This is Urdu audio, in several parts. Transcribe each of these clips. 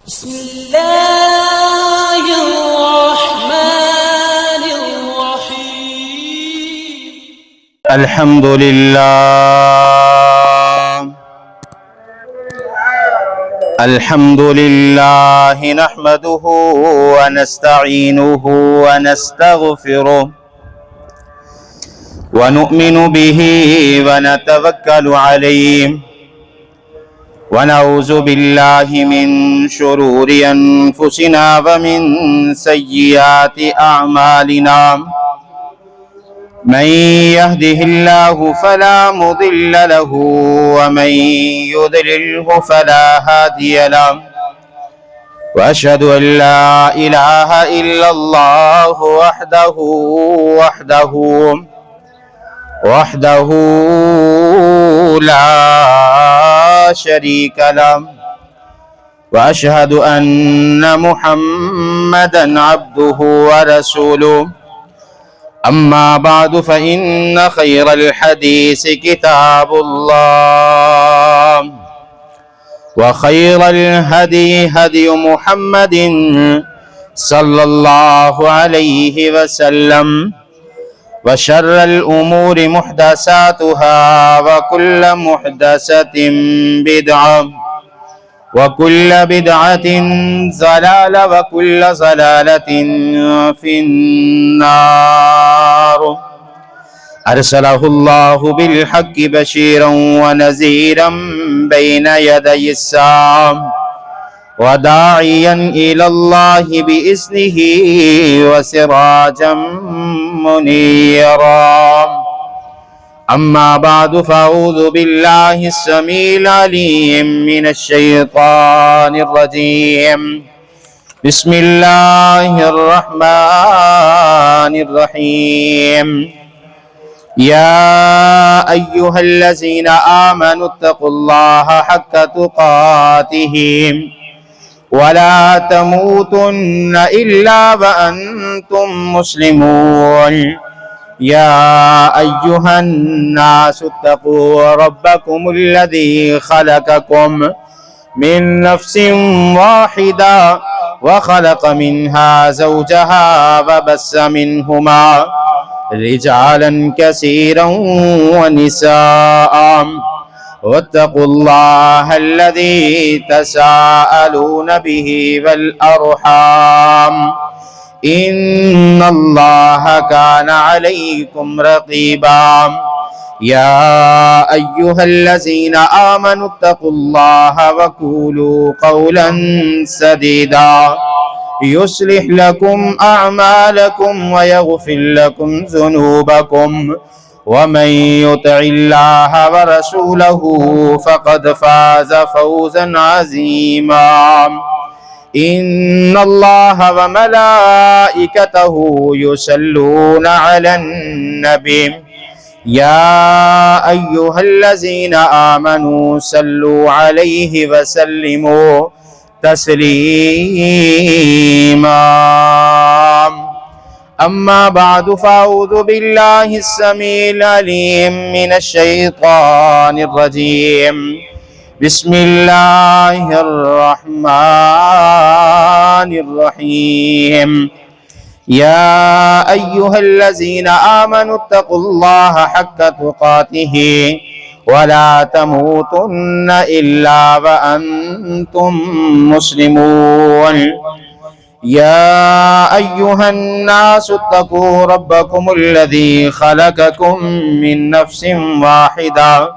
بسم الله الرحمن الرحيم الحمد لله نحمده ونستعينه ونستغفره ونؤمن به ونتوكل عليه ونعوذ بالله من شرور أنفسنا ومن سيئات أعمالنا من يهده الله فلا مضل له ومن يضلله فلا هادي له وأشهد أن لا إله إلا الله وحده لا شريك له وأشهد أن محمدا عبده ورسوله أما بعد فإن خير الحديث كتاب الله وخير الهدي هدي محمد صلى الله عليه وسلم وشر الأمور محدثاتها وكل محدثة بدعة وكل بدعة ضلالة وكل ضلالة في النار أرسله الله بالحق بشيرا ونذيرا بين يدي الساعة وداعيا إلى الله بإذنه وسراجا منيرا أما بعد فأعوذ بالله السميع العليم من الشيطان الرجيم بسم الله الرحمن الرحيم يا أيها الذين آمنوا اتقوا الله حق تقاته ولا تموتن إلا وأنتم مسلمون يا أيها الناس اتقوا ربكم الذي خلقكم من نفس واحدة وخلق منها زوجها وبث منهما رجالا كثيرا ونساء واتقوا الله الذي تساءلون به والأرحام إن الله كان عليكم رقيبا يا أيها الذين آمنوا اتقوا الله وقولوا قولا سديدا يصلح لكم أعمالكم ويغفر لكم ذنوبكم ومن يطع الله ورسوله فقد فاز فوزا عظيما إن الله وملائكته يصلون على النبي يا أيها الذين آمنوا صلوا عليه وسلموا تسليما أما بعد فأعوذ بالله السميع العليم من الشيطان الرجيم بسم الله الرحمن الرحيم يا أيها الذين آمنوا اتقوا الله حق تقاته ولا تموتن إلا وأنتم مسلمون يا أيها الناس اتقوا ربكم الذي خلقكم من نفس واحدة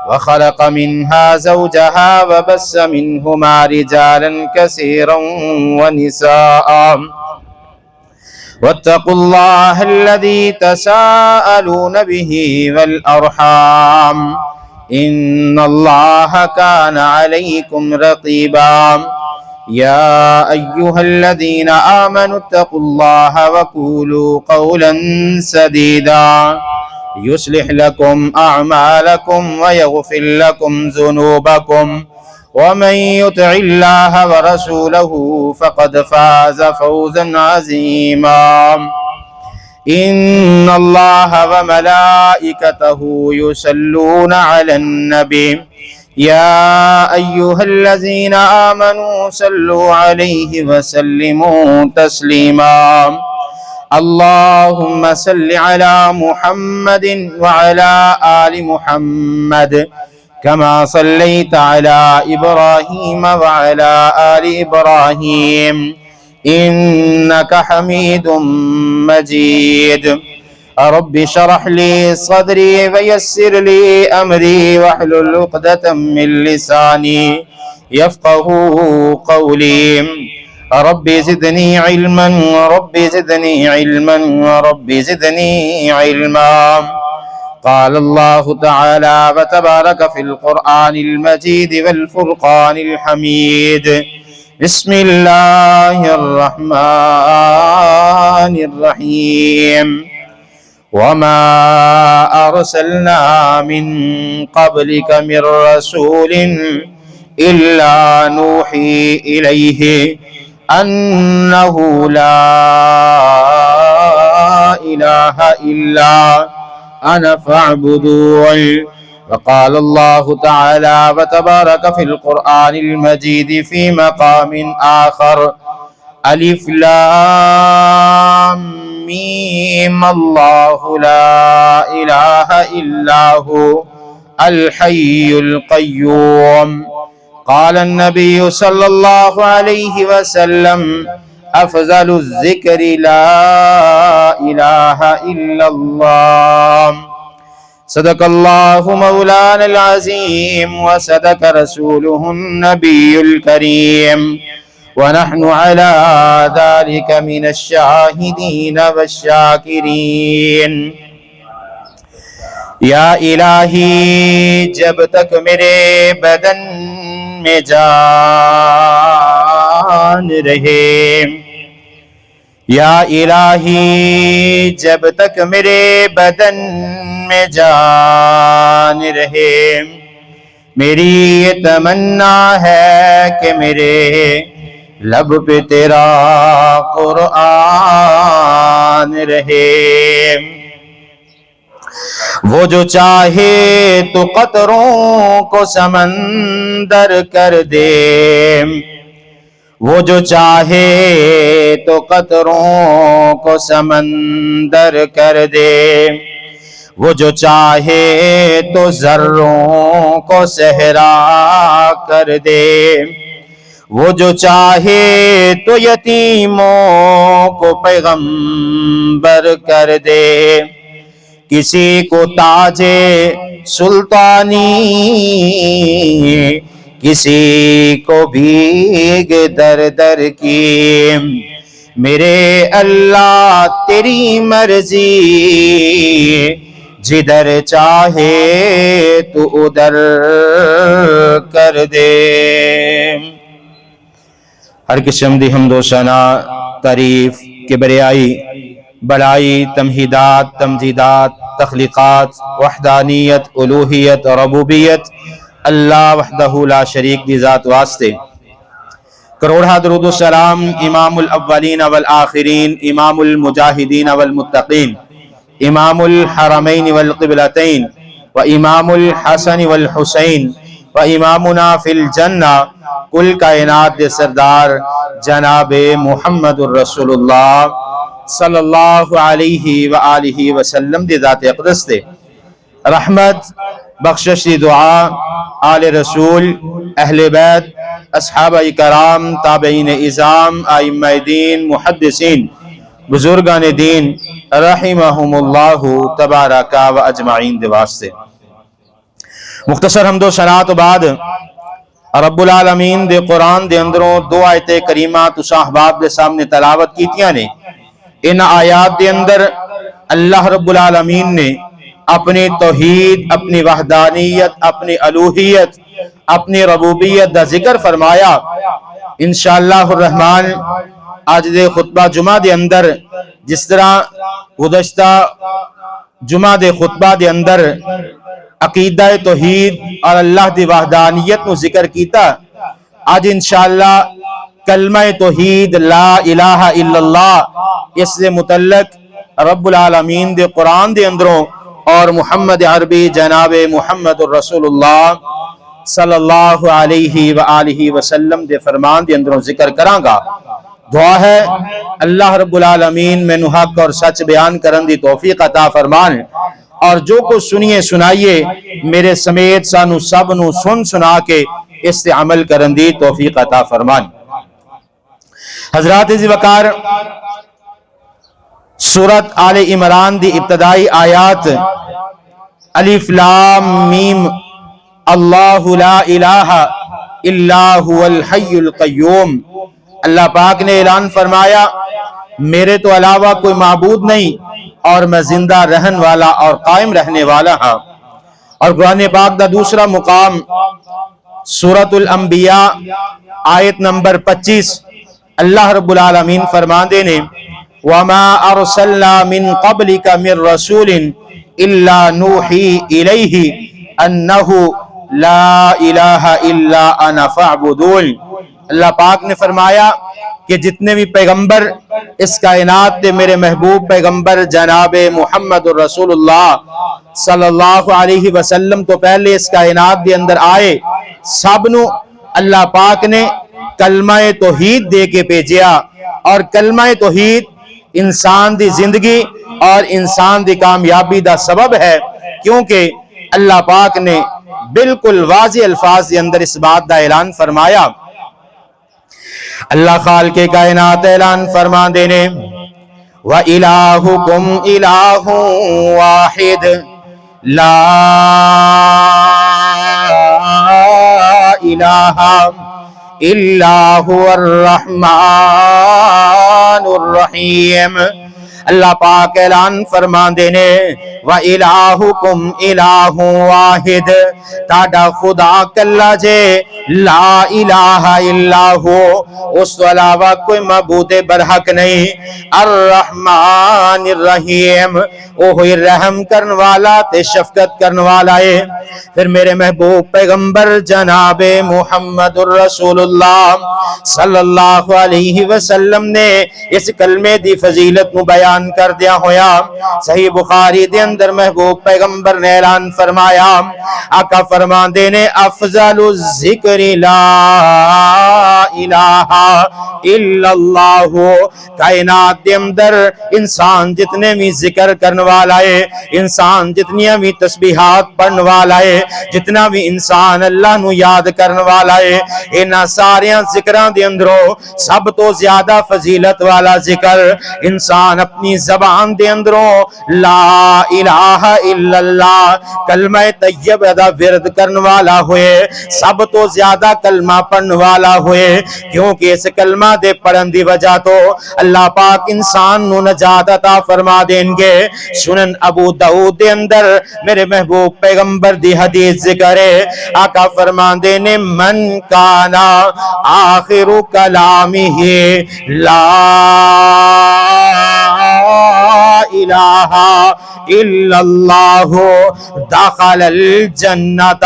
وخلق منها زوجها وبث منهما رجالا كثيرا ونساء واتقوا الله الذي تساءلون به والأرحام إن الله كان عليكم رقيبا يا أيها الذين آمنوا اتقوا الله وقولوا قولا سديدا يصلح لكم أعمالكم ويغفر لكم ذنوبكم ومن يطع الله ورسوله فقد فاز فوزا عظيما إن الله وملائكته يصلون على النبي يا أيها الذين آمنوا صلوا عليه وسلموا تسليما اللهم صل على محمد وعلى آل محمد كما صليت على إبراهيم وعلى آل إبراهيم إنك حميد مجيد رب اشرح لي صدري ويسر لي أمري واحلل عقدة من لساني يفقه قولي رب زدني علما رب زدني علما رب زدني علما قال الله تعالى وتبارك في القرآن المجيد والفرقان الحميد بسم الله الرحمن الرحيم وما أرسلنا من قبلك من رسول إلا نوحي إليه أنه لا إله إلا أنا فاعبدون وقال الله تعالى وتبارك في القرآن المجيد في مقام آخر ألف لام ميم الله لا إله إلا هو الحي القيوم قال النبي صلى الله عليه وسلم أفضل الذكر لا إله إلا الله صدق الله مولانا العظيم وصدق رسوله النبي الكريم ونحن على ذلك من الشاهدين والشاکرین۔ یا الہی جب تک میرے بدن میں جان رہے، یا الہی جب تک میرے بدن میں جان رہے، میری یہ تمنا ہے کہ میرے لب پہ تیرا قرآن رہے۔ وہ جو چاہے تو قطروں کو سمندر کر دے، وہ جو چاہے تو قطروں کو سمندر کر دے، وہ جو چاہے تو ذروں کو صحرا کر دے، وہ جو چاہے تو یتیموں کو پیغمبر کر دے، کسی کو تاج سلطانی، کسی کو بھیگ در در کی، میرے اللہ تیری مرضی، جدھر چاہے تو ادھر کر دے۔ ہر قسم دی حمد و ثنا، تعریف، کبریائی، بڑائی، تمہیدات، تمجیدات، تخلیقات، وحدانیت، الوہیت اور ربوبیت اللہ وحدہ لا شریک دی ذات واسطے۔ کروڑہ درود و سلام امام الاولین والآخرین، امام المجاہدین والمتقین، امام الحرمین والقبلتین، و امام الحسن والحسین، و امامنا فی الجنہ، کل کائنات دے سردار جناب محمد الرسول اللہ صلی اللہ علیہ وآلہ وسلم دی ذات اقدس دے رحمت، بخشش دی دعا آل رسول، اہل بیت، اصحابہ کرام، تابعین اعظام، ائمہ دین، محدثین، بزرگان دین رحمہم اللہ تبارک و اجمعین دے واسطے۔ مختصر حمد و ثنا تو بعد رب العالمین دے قرآن دے اندروں دو آیت کریمہ تساں احباب دے سامنے تلاوت کیتیاں نے۔ ان آیات دے اندر اللہ رب العالمین نے اپنی توحید، اپنی وحدانیت، اپنی الوہیت، اپنی ربوبیت دا ذکر فرمایا۔ انشاءاللہ الرحمن آج دے خطبہ جمعہ دے اندر جس طرح گزشتہ جمعہ دے خطبہ دے اندر عقیدہ توحید اور اللہ دی وحدانیت نو ذکر کیتا، آج انشاءاللہ کلمہ توحید لا الہ الا اللہ اس سے متعلق رب العالمین دے قرآن دے اندروں اور محمد عربی جناب محمد الرسول اللہ صلی اللہ علیہ وآلہ وسلم دے فرمان دے اندروں ذکر کراں گا۔ دعا ہے اللہ رب العالمین میں حق اور سچ بیان کرن دی توفیق عطا فرمان، اور جو کچھ سنیے سنائیے میرے سمیت سانو سب نو سن سنا کے اس سے عمل کرن دی توفیق عطا فرمان۔ حضرات عزیز وقار، سورت آل عمران دی ابتدائی آیات الف لام میم اللہ لا الہ الا هو الحی القیوم، اللہ پاک نے اعلان فرمایا میرے تو علاوہ کوئی معبود نہیں اور میں زندہ رہن والا اور قائم رہنے والا ہاں۔ اور قرآن پاک دا دوسرا مقام سورۃ الانبیاء آیت نمبر 25 اللہ رب العالمین فرماندے نے وَمَا أَرْسَلْنَا مِن قَبْلِكَ مِن رَسُولٍ إِلَّا نُوحِي إِلَيْهِ أَنَّهُ لَا إِلَهَ إِلَّا أَنَا فَاعْبُدُونِ۔ اللہ پاک نے فرمایا کہ جتنے بھی پیغمبر اس کائنات دے میرے محبوب پیغمبر جناب محمد رسول اللہ صلی اللہ علیہ وسلم تو پہلے اس کائنات دے اندر آئے، سب نو اللہ پاک نے کلمہ توحید دے کے بھیجیا، اور کلمہ توحید انسان دی زندگی اور انسان دی کامیابی دا سبب ہے، کیونکہ اللہ پاک نے بالکل واضح الفاظ دے اندر اس بات دا اعلان فرمایا۔ اللہ خالق کائنات اعلان فرما دینے وَإِلَٰهُكُمْ إِلَٰهٌ وَاحِدٌ لَا إِلَٰهَ إِلَّا هُوَ الرَّحْمَٰنُ الرَّحِيمُ۔ اللہ پاک اعلان فرما دینے وَإِلَٰهُكُمْ إِلَٰهٌ وَاحِدٌ، تاڑا خدا کلا جے لا الہ الا ہو، اس تو علاوہ کوئی معبود برحق نہیں، الرحمن الرحیم، اوہی رحم کرن والا تے شفقت کرن والا ہے۔ پھر میرے محبوب پیغمبر جناب محمد الرسول اللہ صلی اللہ علیہ وسلم نے اس کلمے دی فضیلت نو بیان کر دیا ہویا۔ صحیح بخاری دے اندر محبوب پیغمبر نے اعلان فرمایا، آقا فرما دینے افضل الذکر لا الہ الا اللہ، کائنات دے اندر انسان جتنے بھی ذکر کرن والا ہے، انسان جتنی بھی تسبیحات پڑھن والا ہے، جتنا بھی انسان اللہ نو یاد کرن والا ہے، انہاں ساریاں ذکراں دے اندروں سب تو زیادہ فضیلت والا ذکر انسان اپنی زبان دے اندروں لا الہ الا اللہ کلمہ طیب دا ورد کرن والا ہوئے، سب تو زیادہ کلمہ پڑھن والا ہوئے، کیونکہ اس کلمہ دے پڑھن دی وجہ تو اللہ پاک انسان نو نجات عطا فرما دیں گے۔ سنن ابو داؤد دے اندر میرے محبوب پیغمبر دی حدیث ذکر ہے، آقا فرما دینے من کانا آخر کلامہ لا الہ الا اللہ داخل الجنت،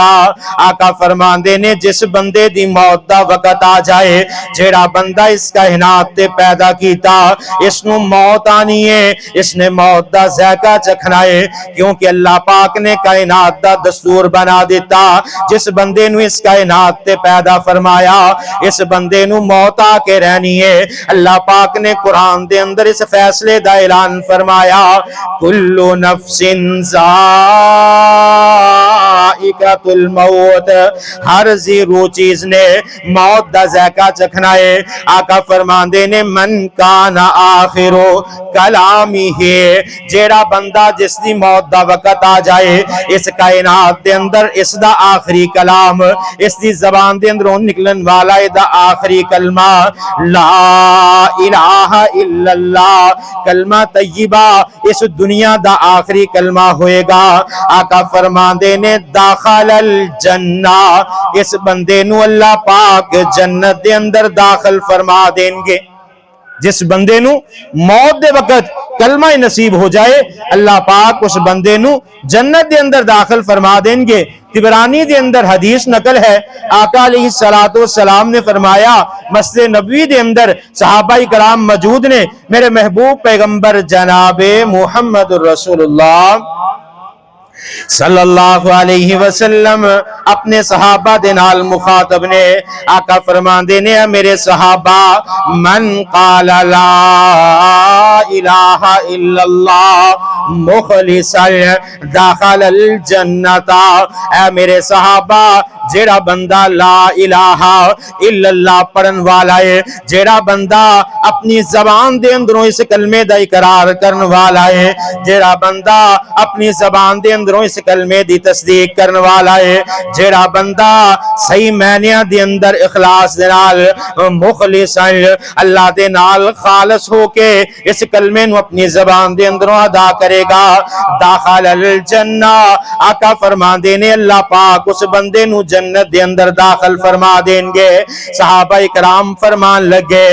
آقا فرمان دینے جس بندے دی موت دا وقت آ جائے، جیڑا بندہ اس کائنات تے پیدا کیتا اس نو موت آنی ہے، اس نے موت دا ذائقہ چکھنا ہے، کیونکہ اللہ پاک نے کائنات دا دستور بنا دیتا، جس بندے نو اس کائنات تے پیدا فرمایا اس بندے نو موت آ کے رہنی ہے۔ اللہ پاک نے قرآن دے اندر اس فیصلے دا اعلان فرمایا کل نفس ذائقۃ الموت، ہر زیرو چیز نے موت دا ذائقہ چکھنا ہے۔ آقا فرماندے نے من کان آخر کلامہ، جیڑا بندہ جس دی موت دا وقت آ جائے اس کائنات دے اندر اس دا آخری کلام، اس دی زبان دے اندروں نکلن والا دا آخری کلمہ لا الہ الا اللہ، کلمہ طیبہ اس دنیا دا آخری کلمہ ہوئے گا۔ آقا فرماندے نے داخل الجنہ، اس بندے نو اللہ پاک جنت دے اندر داخل فرما دیں گے۔ جس بندے نو موت دے وقت کلمہ نصیب ہو جائے اللہ پاک اس بندے نو جنت دے اندر داخل فرما دیں گے۔ طبرانی دے اندر حدیث نقل ہے، آقا علیہ السلام نے فرمایا مسجد نبوی دے اندر صحابہ کرام موجود نے، میرے محبوب پیغمبر جناب محمد رسول اللہ صلی اللہ علیہ وسلم اپنے صحابہ دے نال مخاطب نے، آقا فرماندے نے میرے صحابہ، من قال لا الہ الا اللہ مخلصا دخل الجنت، اے میرے صحابہ جیڑا بندہ لا الہ الا اللہ پڑھن والا ہے، جیڑا بندہ اپنی زبان دے اندروں اس کلمے دا اقرار کرن والا ہے، جیڑا بندہ اپنی زبان دے اندروں اس کلمے دی تصدیق کرن والا ہے، جیڑا بندہ صحیح معنیاں دے اندر اخلاص دے نال مخلصا اللہ دے نال خالص ہو کے اس کلمے نو اپنی زبان دے اندروں ادا کرے گا، داخل الجنہ، آقا فرماندے نے اللہ پاک اس بندے نو جنت دے اندر داخل فرما دیں گے۔ صحابہ اکرام فرمان لگے،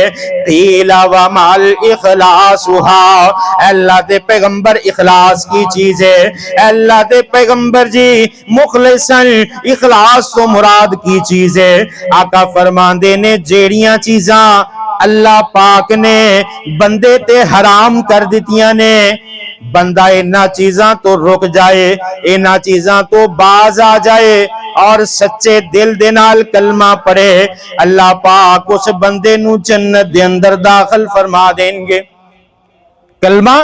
قیل ومال اخلاصھا، اللہ دے پیغمبر اخلاص کی چیز ہے، اللہ دے پیغمبر جی مخلصاً اخلاص تو مراد کی چیز ہے۔ آقا فرماندے نے جیڑیاں چیزاں اللہ پاک نے بندے تے حرام کر دیتیاں نے، بندہ اینا چیزاں تو رک جائے، اینا چیزاں تو باز آ جائے اور سچے دل دے نال کلمہ پڑھے، اللہ پاک اس بندے نو جنت دے اندر داخل فرما دیں گے۔ کلمہ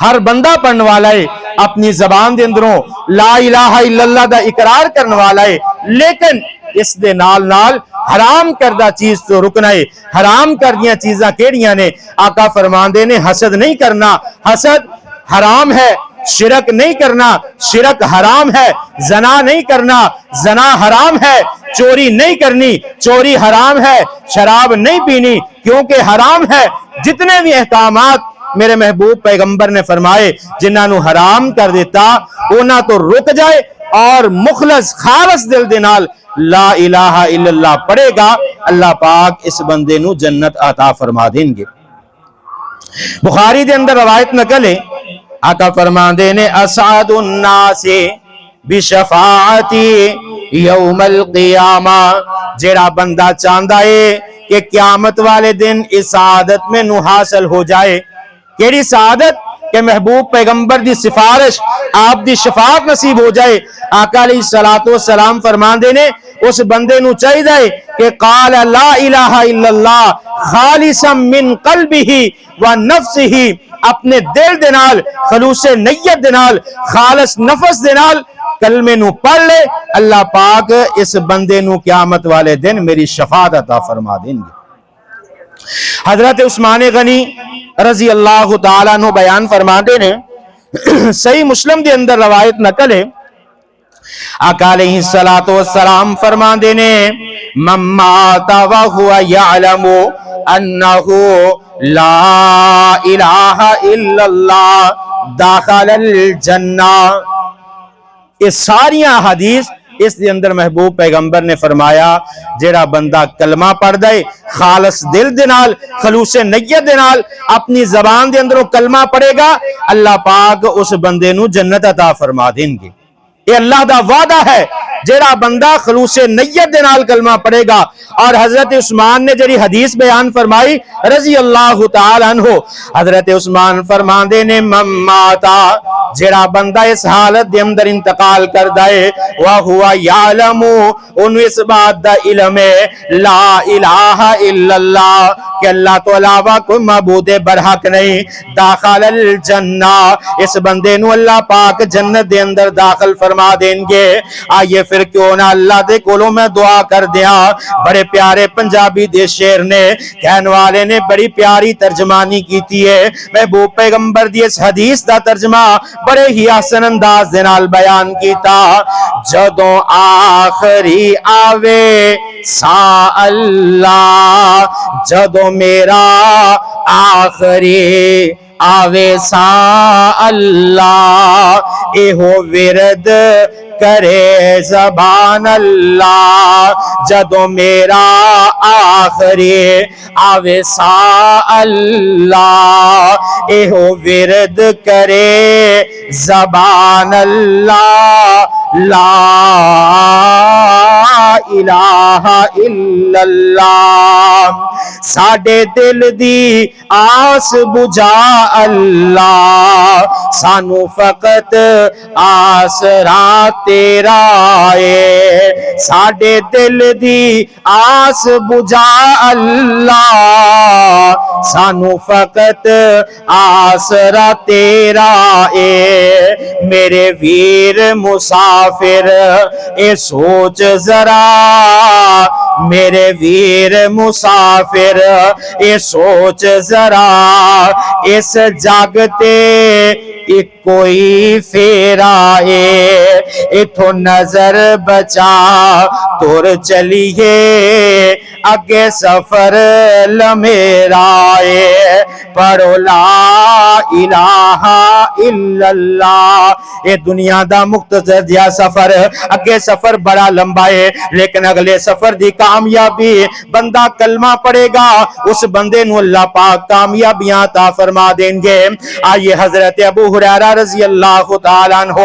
ہر بندہ پڑھن والا ہے، اپنی زبان دے اندروں لا الہ الا اللہ دا اقرار کرن والا ہے، لیکن اس دے نال نال حرام کردہ چیز تو رکنا ہے۔ حرام کردیاں چیزاں کیڑیاں نے؟ آقا فرماندے نے حسد نہیں کرنا، حسد حرام ہے، شرک نہیں کرنا، شرک حرام ہے، زنا نہیں کرنا، زنا حرام ہے، چوری نہیں کرنی، چوری حرام ہے، شراب نہیں پینی کیونکہ حرام ہے۔ جتنے بھی احکامات میرے محبوب پیغمبر نے فرمائے جنہاں نو حرام کر دیتا اونا تو رک جائے اور مخلص خالص دل دے نال لا الہ الا اللہ پڑھے گا، اللہ پاک اس بندے نو جنت عطا فرما دیں گے۔ بخاری دے اندر روایت نقل ہے، آقا فرماندے نے اسعد الناس بشفاعتی یوم القیامہ، جیڑا بندہ چاہتا ہے کہ قیامت والے دن اس سعادت میں نو حاصل ہو جائے، کیڑی سعادت؟ کہ محبوب پیغمبر دی سفارش، آپ دی شفاعت نصیب ہو جائے۔ آقا علیہ السلام فرماندے نے اس بندے نو چاہیے کہ قال لا الہ الا اللہ خالصا من قلبہ و نفسہ، اپنے دل دے نال خلوص نیت دے نال خالص نفس دے نال کلمے نو پڑھ لے، اللہ پاک اس بندے نو قیامت والے دن میری شفاعت عطا فرما دیں گے۔ حضرت عثمان غنی رضی اللہ تعالیٰ عنہ بیان فرماتے نے، صحیح مسلم دے اندر روایت نقل ہے، آقا علیہ السلام فرماتے نے من مات وہو یعلم انہو لا الہ الا اللہ داخل الجنہ۔ یہ ساریاں حدیث اس دے اندر محبوب پیغمبر نے فرمایا جیڑا بندہ کلمہ پڑھ دے خالص دل دے نال خلوص نیت دے نال اپنی زبان دے اندروں کلمہ پڑھے گا، اللہ پاک اس بندے نو جنت عطا فرما دیں گے۔ یہ اللہ دا وعدہ ہے، جیڑا بندہ خلوص نیت دے نال کلمہ پڑھے گا۔ اور حضرت عثمان نے جڑی حدیث بیان فرمائی رضی اللہ تعالی عنہ، حضرت عثمان فرماندے نے من ماتا، جیڑا بندہ اس حالت دے اندر انتقال کر دائے وَهُوَ يَعْلَمُ، انہوں اس بات دا علم ہے لا الہ الا اللہ، کہ اللہ تو علاوہ کوئی معبود برحق نہیں، داخل الجنہ، اس بندے نو اللہ پاک جنت دے اندر داخل فرما دیں گے۔ آئیے پھر کیوں نہ اللہ دے کولوں میں دعا کر دیا۔ بڑے پیارے پنجابی دے شعر نے کہن والے نے بڑی پیاری ترجمانی کیتی ہے، محبوب پیغمبر دی اس حدیث دا ترجمہ بڑے ہی آسن انداز دے نال بیان کیتا۔ جدوں آخری آوے سا اللہ، جدوں میرا آخری آوے سا اللہ، ایہو ورد کرے زبان اللہ، جدوں میرا آخری آوے سا اللہ، ایہو ورد کرے زبان اللہ، لا الہ الا اللہ، ساڈے دل دی آس بجا اللہ، سانو فقط آسرا تیرا ہے، ساڈے دل دی آس بجا اللہ، سانو فقط آسرا تیرا ہے، میرے ویر مسافر اے سوچ ذرا، میرے ویر مسافر اے سوچ ذرا، اس جاگتے ایک کوئی پھیرا ہے، اتھو نظر بچا تور چلیے، اگے سفر لمیرا ہے، پڑھو لا الہ الا اللہ۔ یہ دنیا دا مختصر جہا سفر، اگے سفر بڑا لمبا ہے، لیکن اگلے سفر دی کامیابی، بندہ کلمہ پڑھے گا اس بندے نو اللہ پاک کامیابیاں عطا فرما دیں گے۔ آئیے حضرت ابو ہریرہ رضی اللہ تعالیٰ عنہ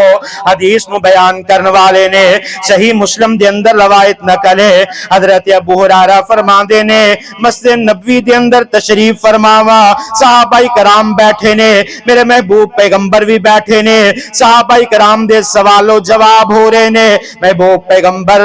حدیث نو بیان کرنے والے نے صحیح مسلم دے اندر روایت نقل ہے، حضرت ابو ہریرہ فرماندے نے مسجد نبوی دے اندر تشریف فرماوا، صحابہ کرام بیٹھے نے، میرے محبوب پیغمبر بھی بیٹھے نے، صحابہ کرام دے سوال و جواب ہو رہے نے، محبوب پیغمبر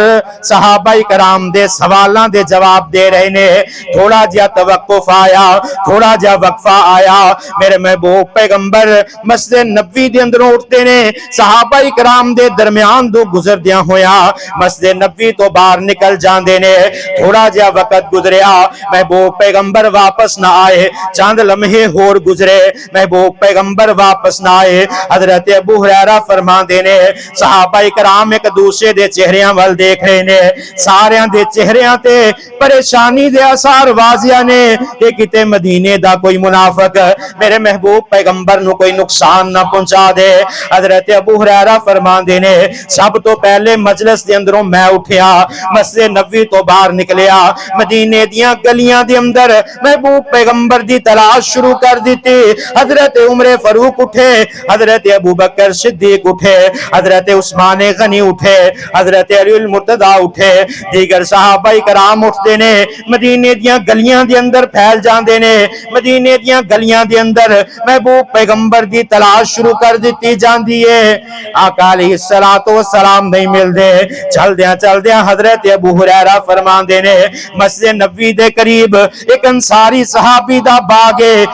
صحابہ کرام دے سوالاں دے جواب دے رہے نے، تھوڑا جہا توقف آیا، تھوڑا جہا وقفہ آیا، میرے محبوب پیغمبر مسجد نبوی دے اندر اٹھتے نے، صحابہ کرام دے درمیان دو گزردیاں ہویا، مسجد نبوی تو باہر نکل جاندے نے، تھوڑا جہا وقت گزریا، محبوب پیغمبر واپس نہ آئے، چاند لمحے ہور گزرے، محبوب پیغمبر واپس نہ آئے، حضرت ابو ہریرہ فرماندے نے صحابہ کرام ایک دوسرے دے چہریاں وال دیکھ رہے نے، ساریاں دے چہریاں تے پریشانی دے اثار واضح نے کہ کتے مدینے دا کوئی منافق میرے محبوب پیغمبر نو کوئی نقصان نہ پہنچا دے۔ حضرت ابو ہریرہ فرماندے نے سب تو پہلے مجلس دے اندروں میں اٹھیا، مسجد نبوی تو باہر نکلیا، مدینے دیاں گلیاں دے اندر محبوب پیغمبر دی تلاش شروع کر دیتی، حضرت عمر فاروق اٹھے، حضرت ابو بکر صدیق اٹھے، حضرت عثمان غنی اٹھے، حضرت علی المرتضی اٹھے، دیگر صحابہ کرام اٹھتے نے، مدینے دیاں گلیاں دے اندر پھیل جاندے نے، مدینے دیاں گلیاں دے اندر محبوب پیغمبر دی تلاش شروع کر دیتی جاندی ہے، آقا علیہ السلام نہیں مل دے، چل دیاں حضرت ابو ہریرہ فرماندے نے مسجد نبوی دے قریب ایک انصاری صحابی دا باغ ہے،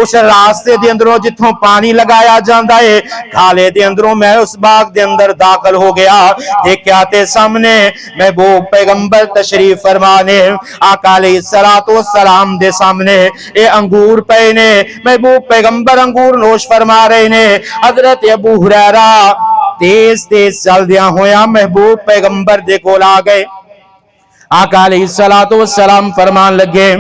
اس راستے دے اندروں جتھوں پانی لگایا جاندا ہے، کھالے دے اندروں میں اس باغ دے اندر داخل ہو گیا، دیکھیا تے سامنے محبوب پیغمبر تشریف فرمانے، آقا علیہ السلام دے سامنے اے انگور پے نے، محبوب پیغمبر انگور نوش فرما رہے نے، حضرت ابو ہریرہ تیز چل دیا ہویا محبوب پیغمبر دے کول آ گئے، آقا علیہ السلام فرمان لگے،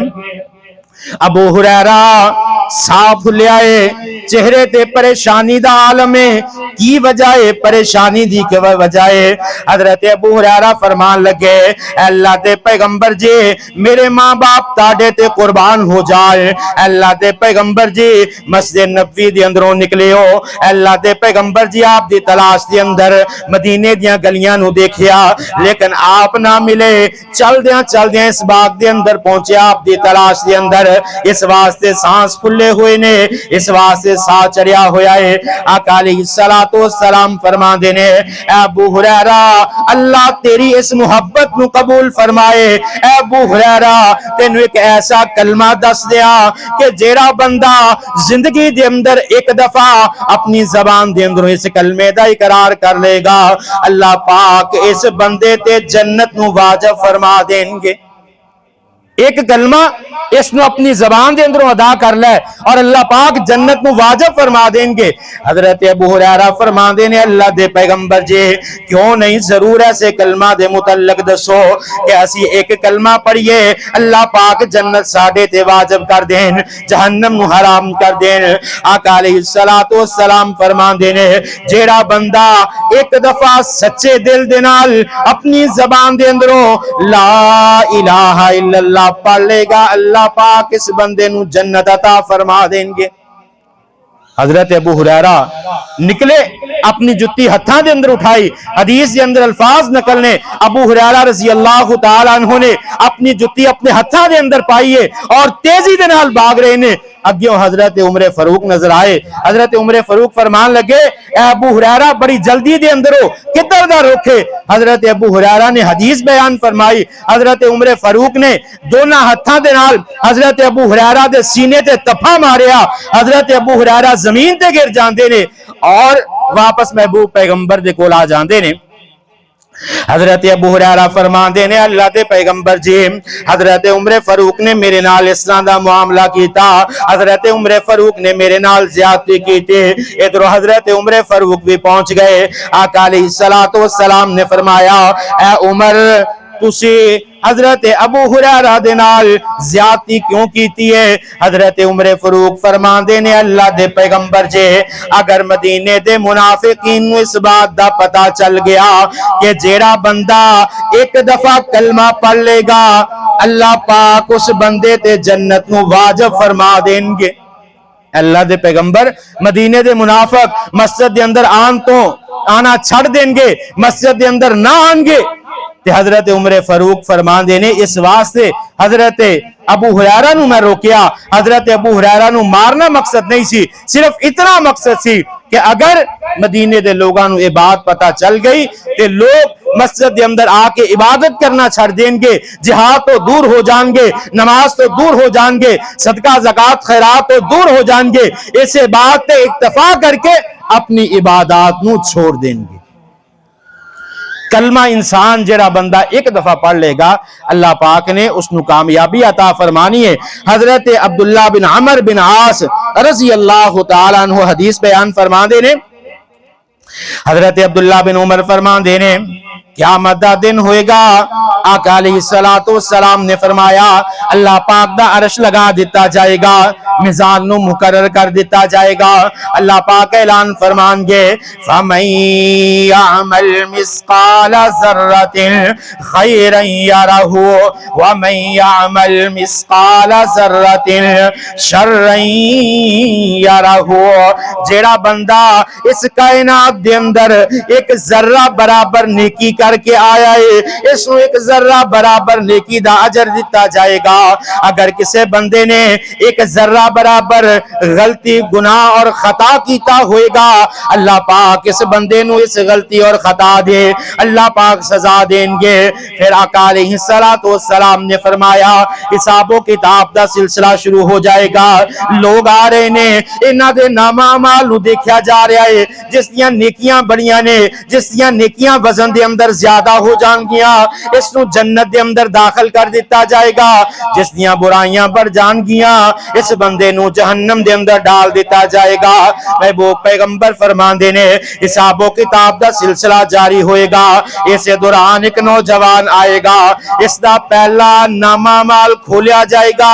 ابو ہریرہ صاف لے آئے، چہرے تے پریشانی دا عالم ہے، کی وجہ ہے پریشانی دی کے وجہ ہے؟ حضرت ابو ہریرہ فرمان لگے اے اللہ دے پیغمبر جی میرے ماں باپ تاڑے تے قربان ہو جائے، اے اللہ دے پیغمبر جی مسجد نبوی دے اندروں نکلے ہو، اے اللہ دے پیغمبر جی آپ دی تلاش دے اندر مدینے دیاں گلیاں نو دیکھیا لیکن آپ نہ ملے، چل دیاں اس باغ دے اندر پہنچے آپ دی تلاش دے اندر، اس واسطے سانس پھلے ہوئے نے، اس واسطے سا چڑیا ہویا ہے، آقا علیہ السلام فرما دینے اے ابو ہریرہ اللہ تیری اس محبت نو قبول فرمائے، اے ابو ہریرہ تینو ایک ایسا کلمہ دس دیا کہ جیڑا بندہ زندگی دے اندر ایک دفعہ اپنی زبان دے اندر اس کلمے دا اقرار کر لے گا، اللہ پاک اس بندے تے جنت نو واجب فرما دیں گے۔ ایک کلمہ اس نو اپنی زبان دے اندروں ادا کر لے اور اللہ پاک جنت نو واجب فرما دیں گے۔ حضرت ابو ہریرہ فرما دینے اللہ دے پیغمبر جی کیوں نہیں ضرور ایسے کلمہ دے متعلق دسو کہ اسی ایک کلمہ پڑھئے اللہ پاک جنت ساڑے تے واجب کر دیں جہنم نو حرام کر دیں۔ آقا علیہ السلام فرما دینے جیڑا بندہ ایک دفعہ سچے دل دے نال اپنی زبان دے اندروں لا الہ الا اللہ پڑھ لے گا اللہ پاک اس بندے نو جنت عطا فرما دیں گے۔ حضرت ابو ہریرہ نکلے اپنی جتی ہتھاں دے اندر اٹھائی. حدیث دے اندر الفاظ نقل نے ابو ہریرہ رضی اللہ تعالی عنہ نے اپنی جتی اپنے ہتھاں دے اندر پائی ہے اور تیزی دے نال بھاگ رہے نے. اگیوں حضرت عمر فاروق نظر آئے. حضرت عمر فاروق فرمان لگے اے ابو ہریرہ بڑی جلدی دے اندر ہو, کدھر دا روکے. حضرت ابو ہریرہ نے حدیث بیان فرمائی. حضرت عمر فاروق نے دونوں ہتھاں دے نال حضرت ابو ہریرہ دے سینے تے تپا ماریا. حضرت ابو ہریرہ زمین تے گر جاندے نے اور واپس محبوب پیغمبر دے کول آ جاندے نے. حضرت ابو ہریرہ فرماندے نے اللہ دے پیغمبر جی حضرت عمر فاروق نے میرے نال اس طرح دا معاملہ کیتا, حضرت عمر فاروق نے میرے نال زیادتی کیتی. ادھر حضرت عمر فاروق بھی پہنچ گئے. آقا علیہ السلام نے فرمایا اے عمر تسی حضرت ابو ہریرہ دے نال زیادتی کیوں کیتی ہے؟ حضرت عمر فاروق فرماندے نے اللہ دے پیغمبر جے اگر مدینے دے منافقین نو اس بات دا پتہ چل گیا کہ جیڑا بندہ ایک دفعہ کلمہ پڑھ لے گا اللہ پاک اس بندے تے جنت نو واجب فرما دیں گے. اللہ دے پیغمبر مدینے دے منافق مسجد دے اندر آنا چھڑ دیں گے, مسجد دے اندر نہ آن گے. حضرت عمر فاروق فرمان دینے اس واسطے حضرت ابو ہریرہ نو میں روکیا. حضرت ابو ہریرہ نو مارنا مقصد نہیں سی, صرف اتنا مقصد سی کہ اگر مدینے دے لوگاں نو یہ بات پتہ چل گئی کہ لوگ مسجد دے اندر آ کے عبادت کرنا چھڑ دیں گے, جہاد تو دور ہو جان گے, نماز تو دور ہو جان گے, صدقہ زکات خیرات تو دور ہو جان گے, اسے بات تے اکتفا کر کے اپنی عبادات نو چھوڑ دیں گے. کلمہ انسان جڑا بندہ ایک دفعہ پڑھ لے گا اللہ پاک نے اس نو کامیابی عطا فرمانی ہے. حضرت عبداللہ بن عمر بن عاص رضی اللہ تعالیٰ عنہ حدیث بیان فرمان دے نے. حضرت عبداللہ بن عمر فرمان دے نے قیامت دا دن ہوئے گا. آقا علیہ السلام نے فرمایا اللہ پاک دا عرش لگا دیتا جائے گا, میزان نو مقرر کر دیتا جائے گا. اللہ پاک اعلان فرمان گے فَمَن يَعْمَلْ مِثْقَالَ ذَرَّةٍ خَيْرًا يَرَهُ وَمَن يَعْمَلْ مِثْقَالَ ذَرَّةٍ شَرًّا يَرَهُ. جیڑا بندہ اس کائنات دے اندر ایک ذرہ برابر نیکی کر کے آیا ہے اس نو ایک ذرہ برابر نیکی دا اجر دیتا جائے گا. اگر کسی بندے نے ایک ذرہ برابر غلطی گناہ اور خطا کیتا ہوئے گا اللہ پاک اس بندے نو اس غلطی اور خطا دے اللہ پاک سزا دیں گے. پھر آقا علیہ السلام نے فرمایا حساب و کتاب دا سلسلہ شروع ہو جائے گا. لوگ آ رہے نے انہاں دے نام اعمال نو دیکھیا جا رہا ہے, جس دیاں نیکیاں بڑیاں نے, جس دیاں نیکیاں وزن دے اندر زیادہ ہو جان گیا اس نو جنت دے اندر داخل کر دیتا جائے گا. جس دیاں برائیاں بڑھ جان گیا اس بندے نو جہنم دے اندر ڈال دیتا جائے گا. محبوب پیغمبر فرمان دے نے حساب و کتاب دا سلسلہ جاری ہوئے گا. اسے دوران ایک نوجوان آئے گا, اس دا پہلا نامہ اعمال کھولیا جائے گا,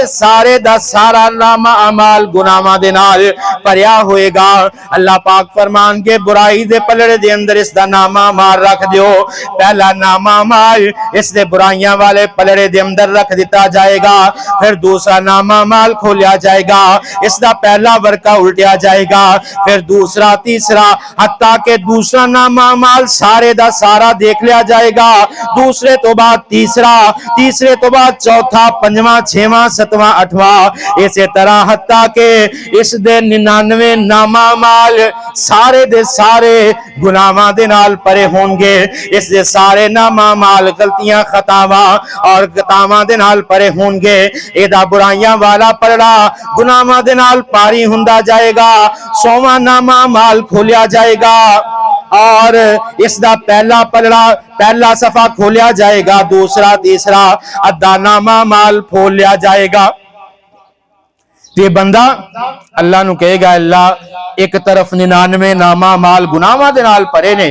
اس سارے دا سارا نامہ اعمال گناہاں دے نال بھریا ہوئے گا. اللہ پاک فرمان کے برائی دے پلڑے دے اندر اس دا نامہ اعمال رکھ دیو. پہلا نامہ اعمال اس دے برائیاں والے پلڑے دے اندر رکھ دیتا جائے گا. پھر دوسرا نامہ اعمال کھولیا جائے گا, اس دا پہلا ورقہ الٹیا جائے گا, پھر دوسرا تیسرا حتیٰ کہ دوسرا نامہ اعمال سارے دا سارا دیکھ لیا جائے گا. دوسرے تو بعد تیسرا, تیسرے تو بعد چوتھا, پنجواں, چھواں, ستواں, اٹھواں, اسی طرح حتیٰ کہ اس دے 99 نامہ اعمال سارے دے سارے گناہاں دے نال پرے ہون گے. اس دے سارے نامہ اعمال غلطیاں خطاواں اور خطاواں دے نال پرے ہون گے. ایدا برائیاں والا پلڑا گناہاں دے نال پاری ہوندا جائے گا. 100واں نامہ اعمال کھولیا جائے گا اور اس دا پہلا پلڑا پہلا صفحہ کھولیا جائے گا, دوسرا تیسرا ادھا نامہ اعمال کھول لیا جائے گا. یہ بندہ اللہ نو کہے گا اللہ ایک طرف 99 نامہ اعمال گناہاں دے نال پرے نے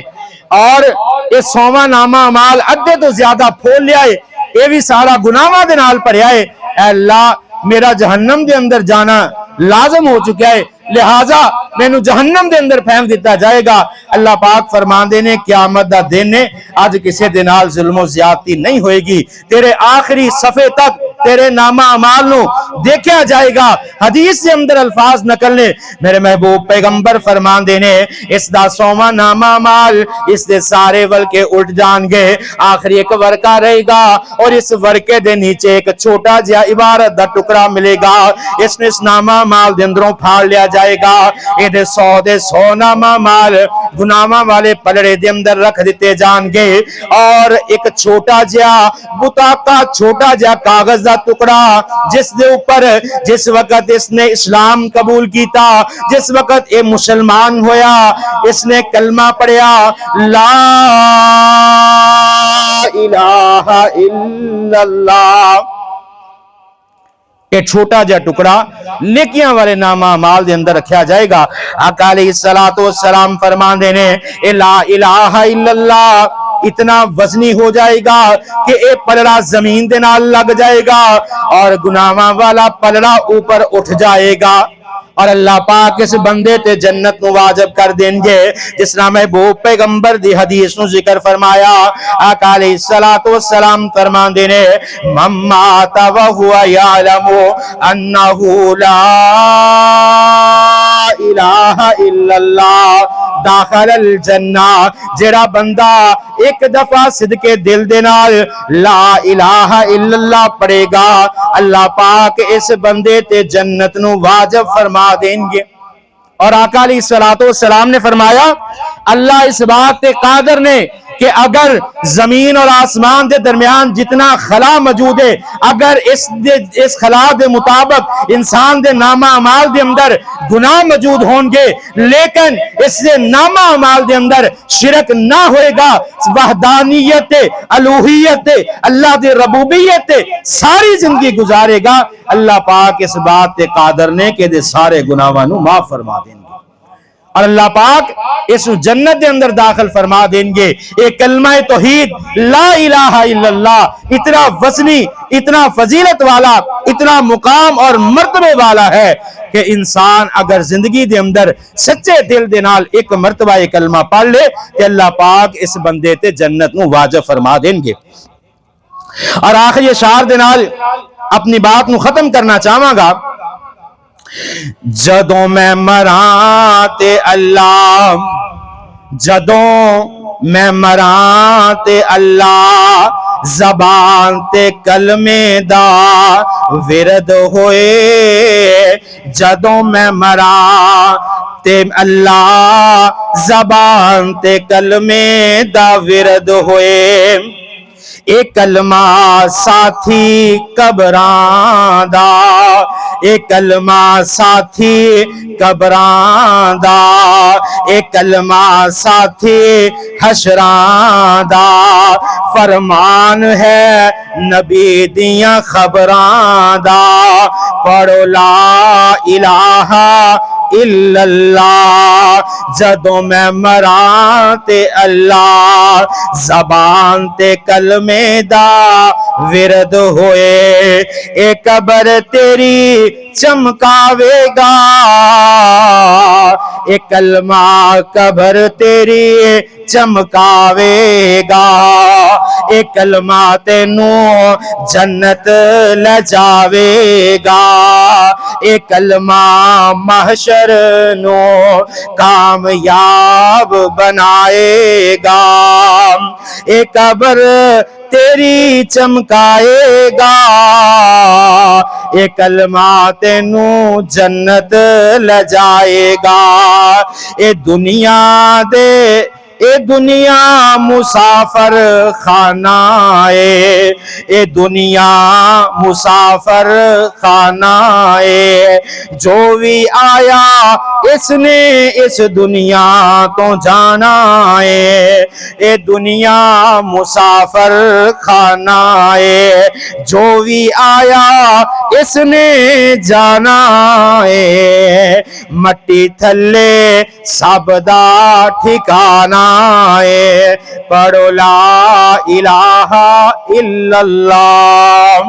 اور یہ 100واں نامہ اعمال ادھے تو زیادہ پھول لیا ہے, یہ بھی سارا گناہاں دے نال پریا ہے. اے اللہ میرا جہنم دے اندر جانا لازم ہو چکا ہے, لہذا مینوں جہنم دے اندر پھینک دیتا جائے گا. اللہ پاک فرمان دے نے قیامت دا دن نے, آج کسی دے نال ظلم و زیادتی نہیں ہوئے گی. تیرے آخری صفحے تک تیرے نامہ اعمال نو دیکھا جائے گا۔ حدیث کے اندر الفاظ نقل نے میرے محبوب پیغمبر فرمان دینے اس دا سوما نامہ اعمال اس دے سارے ولکے الٹ جان گے، آخری ایک ورکہ رہے گا اور اس ورکے دے نیچے ایک چھوٹا جہا عبارت دا ٹکڑا ملے گا، اس نے اس نامہ اعمال دے اندروں پھاڑ لیا جائے گا، اے دے 100 نامہ اعمال گناہاں والے پلڑے دے اندر رکھ دیتے جان گے، اور ایک چھوٹا جہا بطاقہ چھوٹا جہا کاغذ دا ٹکڑا جس دے اوپر جس وقت اس نے اسلام قبول کیتا، جس وقت اے مسلمان ہویا، اس نے کلمہ پڑھیا لا الہ الا اللہ، یہ چھوٹا جا ٹکڑا نیکیاں والے نامہ اعمال دے اندر رکھیا جائے گا۔ آقا علیہ السلام فرمان دینے اے لا الہ الا اللہ اتنا وزنی ہو جائے گا کہ اے پلڑا زمین دے نال لگ جائے گا اور گناہاں والا پلڑا اوپر اٹھ جائے گا، اور اللہ پاک اس بندے تے جنت نو واجب کر دیں گے، جس نام محبوب پیغمبر دی حدیث نو ذکر فرمایا۔ آقا علیہ السلام فرمان دینے من مات وہو یعلم انہ لا الہ الا اللہ داخل الجنہ، جیڑا بندہ ایک دفعہ صدقے دل دے نال لا الہ الا اللہ پڑھے گا، اللہ پاک اس بندے تے جنت نو واجب فرما دیں گے۔ اور آقا علیہ السلام نے فرمایا اللہ اس بات تے قادر نے کہ اگر زمین اور آسمان دے درمیان جتنا خلا موجود ہے، اگر اس خلا دے مطابق انسان دے نامہ اعمال دے اندر گناہ موجود ہوں گے، لیکن اس دے نامہ اعمال دے اندر شرک نہ ہوئے گا، وحدانیت الوہیت اللہ دے ربوبیت ساری زندگی گزارے گا، اللہ پاک اس بات تے قادر نے کہ دے سارے گناہاں نو معاف فرما دیں گے، اور اللہ پاک اس جنت دے اندر داخل فرما دیں گے۔ ایک کلمہ توحید لا الہ الا اللہ اتنا وزنی، اتنا فضیلت والا، اتنا مقام اور مرتبے والا ہے کہ انسان اگر زندگی دے اندر سچے دل دے نال ایک مرتبہ یہ کلمہ پڑھ لے کہ اللہ پاک اس بندے تے جنت نو واجب فرما دیں گے۔ اور آخری اشعار دے نال اپنی بات نو ختم کرنا چاہواں گا، جدوں میں مراں تے اللہ، جدوں میں مراں تے اللہ زبان تے کلمے دا ورد ہوئے، جدوں میں مراں تے اللہ زبان تے کلمے دا ورد ہوئے، ایک کلمہ ساتھی قبراں دا، ایک کلمہ ساتھی قبراں دا، ایک کلمہ ساتھی حشراں دا، فرمان ہے نبی دیاں خبراں دا، پڑھو لا الہ الا اللہ، جدوں میں مراں تے اللہ زبان تے کلمے دا ورد ہوئے، اے قبر تیری چمکاوے گا، اے کلمہ قبر تیری چمکاوے گا، اے کلمہ تینو جنت لے جاوے گا، اے کلمہ محشر نو کامیاب بنائے گا، اے قبر تیری چمکائے گا، اے کلمہ تینو جنت لے جائے گا، اے دنیا مسافر خانہ اے دنیا مسافر خانہ جو بھی آیا اس نے اس دنیا تو جانا اے دنیا مسافر خانہ جو بھی آیا اس نے جانا مٹی تھلے سب دا ٹھکانہ پڑھو لا الہ الا اللہ۔